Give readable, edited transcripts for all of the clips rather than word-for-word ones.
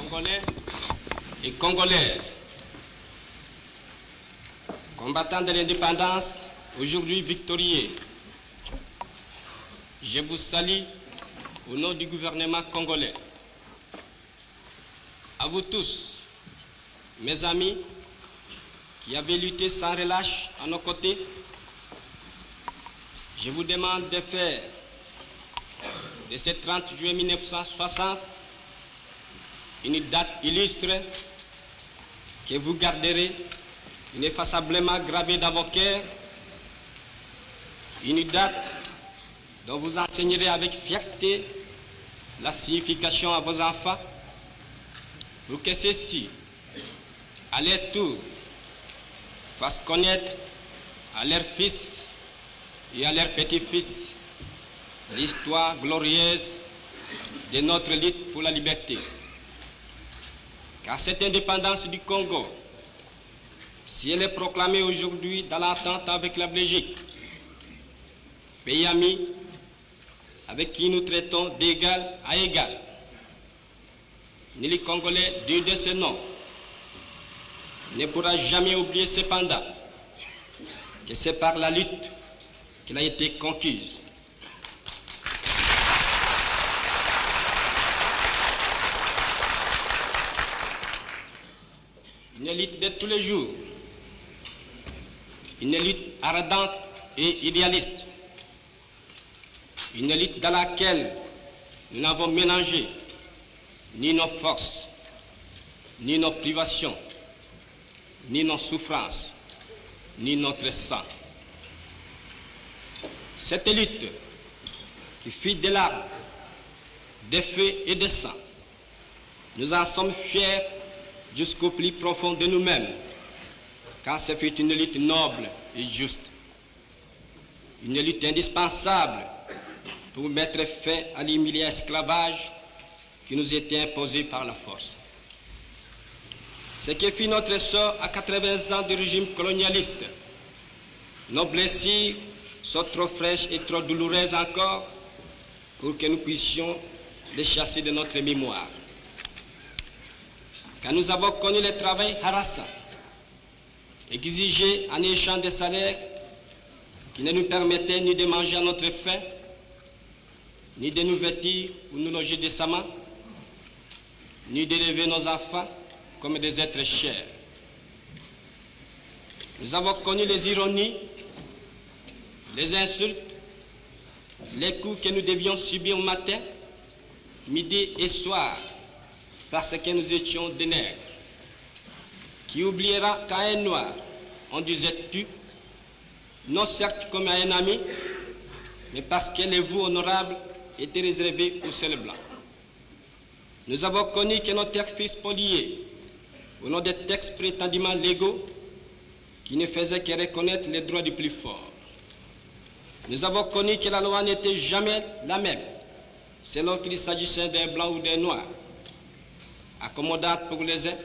Congolais et Congolaises, combattants de l'indépendance, aujourd'hui victorieux, je vous salue au nom du gouvernement congolais. À vous tous, mes amis, qui avez lutté sans relâche à nos côtés, je vous demande de faire de ce 30 juillet 1960 une date illustre que vous garderez ineffaçablement gravée dans vos cœurs, une date dont vous enseignerez avec fierté la signification à vos enfants, pour que ceux-ci, à leur tour, fassent connaître à leurs fils et à leurs petits-fils l'histoire glorieuse de notre lutte pour la liberté. Car cette indépendance du Congo, si elle est proclamée aujourd'hui dans l'entente avec la Belgique, pays ami avec qui nous traitons d'égal à égal, ni les Congolais digne de ce nom ne pourra jamais oublier cependant que c'est par la lutte qu'elle a été conquise. Une lutte de tous les jours, une lutte ardente et idéaliste, une lutte dans laquelle nous n'avons mélangé ni nos forces, ni nos privations, ni nos souffrances, ni notre sang. Cette lutte qui fit des larmes, des feux et des sang, nous en sommes fiers jusqu'au plus profond de nous-mêmes, car ce fut une lutte noble et juste, une lutte indispensable pour mettre fin à l'humiliant esclavage qui nous était imposé par la force. Ce qui fit notre sort à 80 ans du régime colonialiste, nos blessures sont trop fraîches et trop douloureuses encore pour que nous puissions les chasser de notre mémoire. Quand nous avons connu le travail harassant, exigé en échange de salaires qui ne nous permettaient ni de manger à notre faim, ni de nous vêtir ou nous loger décemment, ni d'élever nos enfants comme des êtres chers. Nous avons connu les ironies, les insultes, les coups que nous devions subir matin, midi et soir, parce que nous étions des nègres. Qui oubliera qu'à un noir, on disait tu, non certes comme à un ami, mais parce que les vous honorables étaient réservés aux seuls blancs. Nous avons connu que nos terres furent spoliées au nom des textes prétendument légaux qui ne faisaient que reconnaître les droits du plus fort. Nous avons connu que la loi n'était jamais la même, selon qu'il s'agissait d'un blanc ou d'un noir, accommodante pour les uns,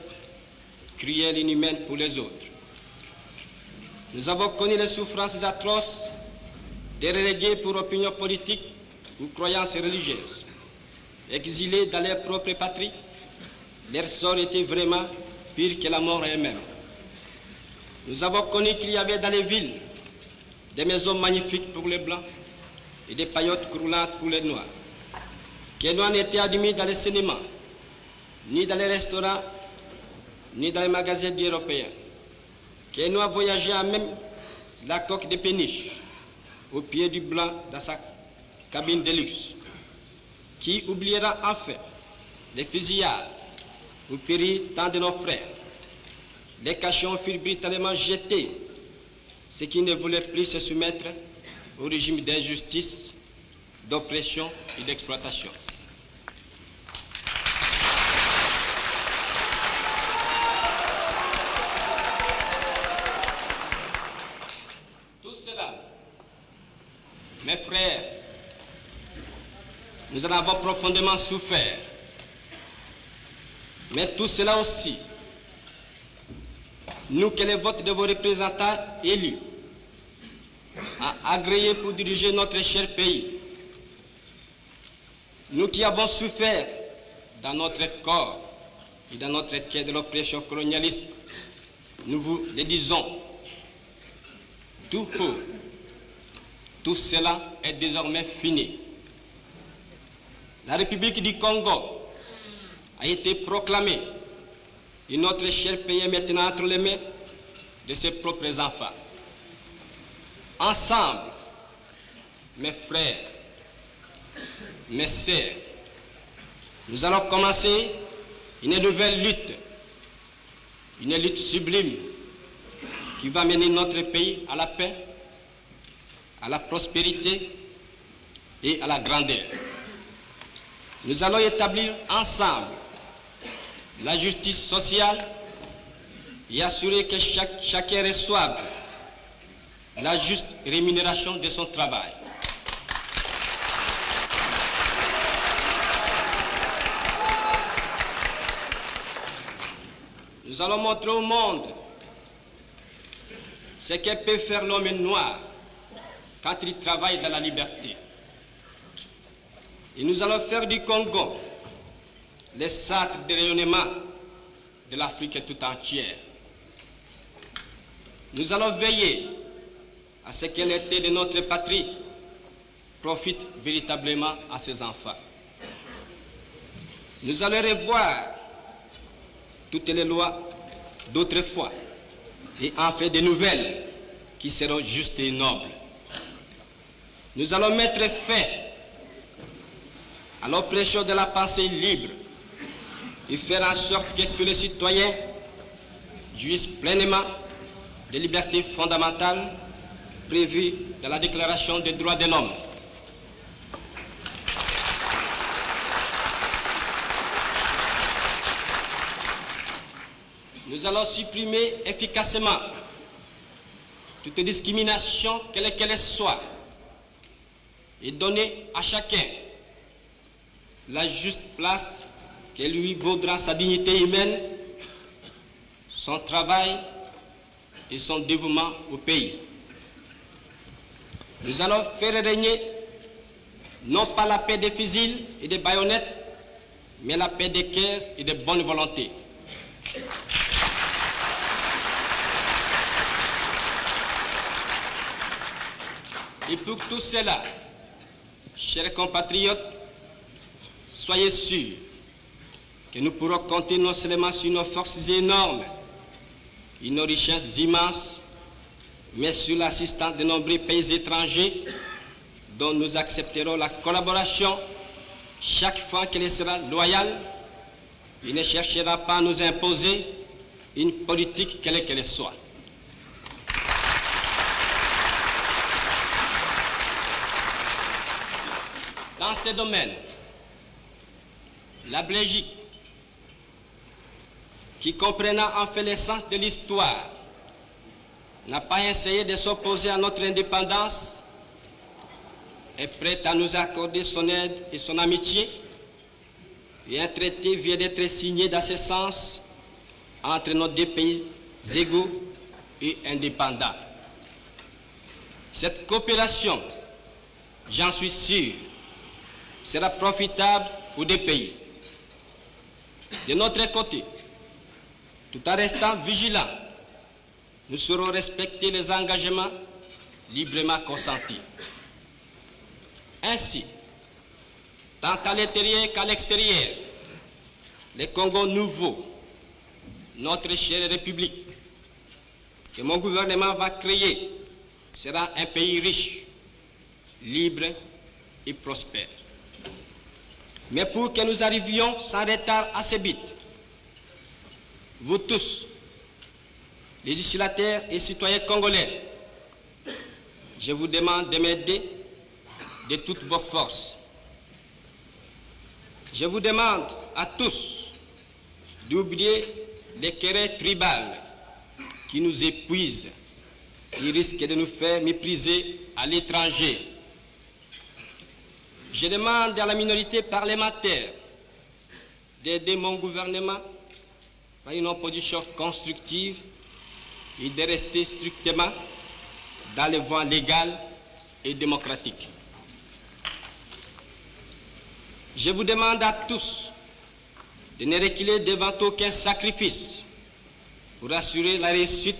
cruelle et inhumaine pour les autres. Nous avons connu les souffrances atroces des relégués pour opinion politique ou croyances religieuses. Exilés dans leur propre patrie, leur sort était vraiment pire que la mort elle-même. Nous avons connu qu'il y avait dans les villes des maisons magnifiques pour les blancs et des paillotes croulantes pour les noirs. Que les noirs n'étaient admis dans les cinémas, ni dans les restaurants, ni dans les magasins d'Européens. Que les noirs voyageaient à même la coque de péniche, au pied du blanc dans sa cabine de luxe. Qui oubliera enfin les fusillades où périrent tant de nos frères. Les cachons furent brutalement jetés, ceux qui ne voulaient plus se soumettre au régime d'injustice, d'oppression et d'exploitation. Tout cela, mes frères, nous en avons profondément souffert. Mais tout cela aussi, nous que les votes de vos représentants élus a agréé pour diriger notre cher pays, nous qui avons souffert dans notre corps, et dans notre quai de l'oppression colonialiste, nous vous le disons, tout court, tout cela est désormais fini. La République du Congo a été proclamée et notre cher pays est maintenant entre les mains de ses propres enfants. Ensemble, mes frères, mes sœurs, nous allons commencer une nouvelle lutte, une lutte sublime qui va mener notre pays à la paix, à la prospérité et à la grandeur. Nous allons établir ensemble la justice sociale et assurer que chacun reçoive la juste rémunération de son travail. Nous allons montrer au monde ce que peut faire l'homme noir quand il travaille dans la liberté. Et nous allons faire du Congo le centre de rayonnement de l'Afrique tout entière. Nous allons veiller à ce que l'été de notre patrie profite véritablement à ses enfants. Nous allons revoir toutes les lois d'autrefois et en faire de nouvelles qui seront justes et nobles. Nous allons mettre fin à l'oppression de la pensée libre et faire en sorte que tous les citoyens jouissent pleinement des libertés fondamentales prévues dans la Déclaration des droits de l'homme. Nous allons supprimer efficacement toute discrimination, quelle qu'elle soit, et donner à chacun la juste place que lui vaudra sa dignité humaine, son travail et son dévouement au pays. Nous allons faire régner non pas la paix des fusils et des baïonnettes, mais la paix des cœurs et de bonne volonté. Et pour tout cela, chers compatriotes, soyez sûrs que nous pourrons compter non seulement sur nos forces énormes et nos richesses immenses, mais sur l'assistance de nombreux pays étrangers dont nous accepterons la collaboration chaque fois qu'elle sera loyale. Il ne cherchera pas à nous imposer une politique quelle qu'elle soit. Dans ces domaines, la Belgique, qui comprenant en fait l'essence de l'histoire, n'a pas essayé de s'opposer à notre indépendance, est prête à nous accorder son aide et son amitié, et un traité vient d'être signé dans ce sens entre nos deux pays égaux et indépendants. Cette coopération, j'en suis sûr, sera profitable aux deux pays. De notre côté, tout en restant vigilants, nous saurons respecter les engagements librement consentis. Ainsi, tant à l'intérieur qu'à l'extérieur, le Congo nouveau, notre chère République, que mon gouvernement va créer, sera un pays riche, libre et prospère. Mais pour que nous arrivions sans retard à ce but, vous tous, législateurs et citoyens congolais, je vous demande de m'aider de toutes vos forces. Je vous demande à tous d'oublier les querelles tribales qui nous épuisent, qui risquent de nous faire mépriser à l'étranger. Je demande à la minorité parlementaire d'aider mon gouvernement par une opposition constructive et de rester strictement dans les voies légales et démocratiques. Je vous demande à tous de ne reculer devant aucun sacrifice pour assurer la réussite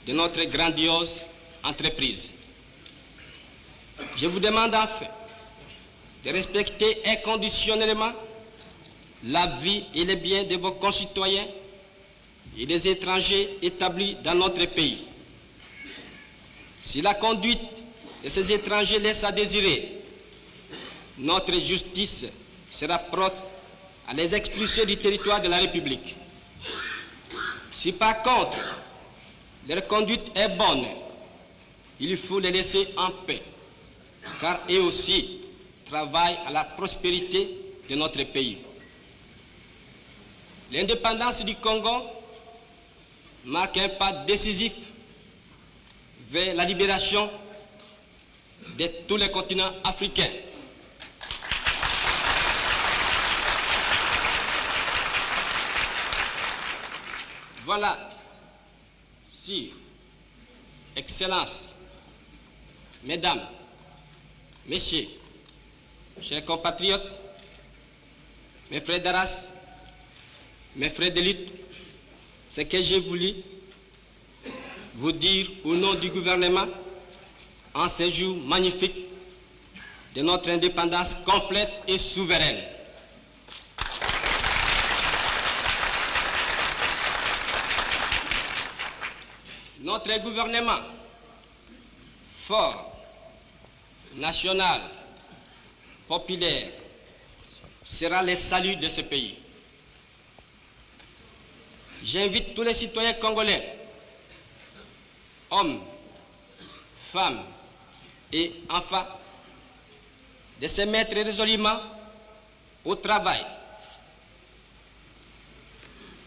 de notre grandiose entreprise. Je vous demande enfin de respecter inconditionnellement la vie et les biens de vos concitoyens et des étrangers établis dans notre pays. Si la conduite de ces étrangers laisse à désirer, notre justice sera prompte à les expulser du territoire de la République. Si par contre leur conduite est bonne, il faut les laisser en paix, car eux aussi travaillent à la prospérité de notre pays. L'indépendance du Congo marque un pas décisif vers la libération de tous les continents africains. Voilà, si, Excellences, Mesdames, Messieurs, chers compatriotes, mes frères de race, mes frères de lutte, ce que j'ai voulu vous dire au nom du gouvernement en ce jour magnifique de notre indépendance complète et souveraine. Notre gouvernement fort, national, populaire, sera le salut de ce pays. J'invite tous les citoyens congolais, hommes, femmes et enfants, de se mettre résolument au travail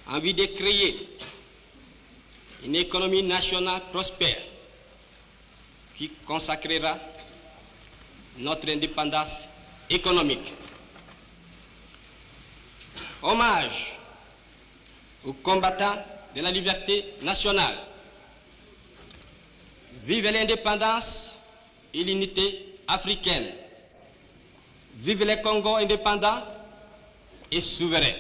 en vue de créer une économie nationale prospère qui consacrera notre indépendance économique. Hommage aux combattants de la liberté nationale. Vive l'indépendance et l'unité africaine. Vive le Congo indépendant et souverain.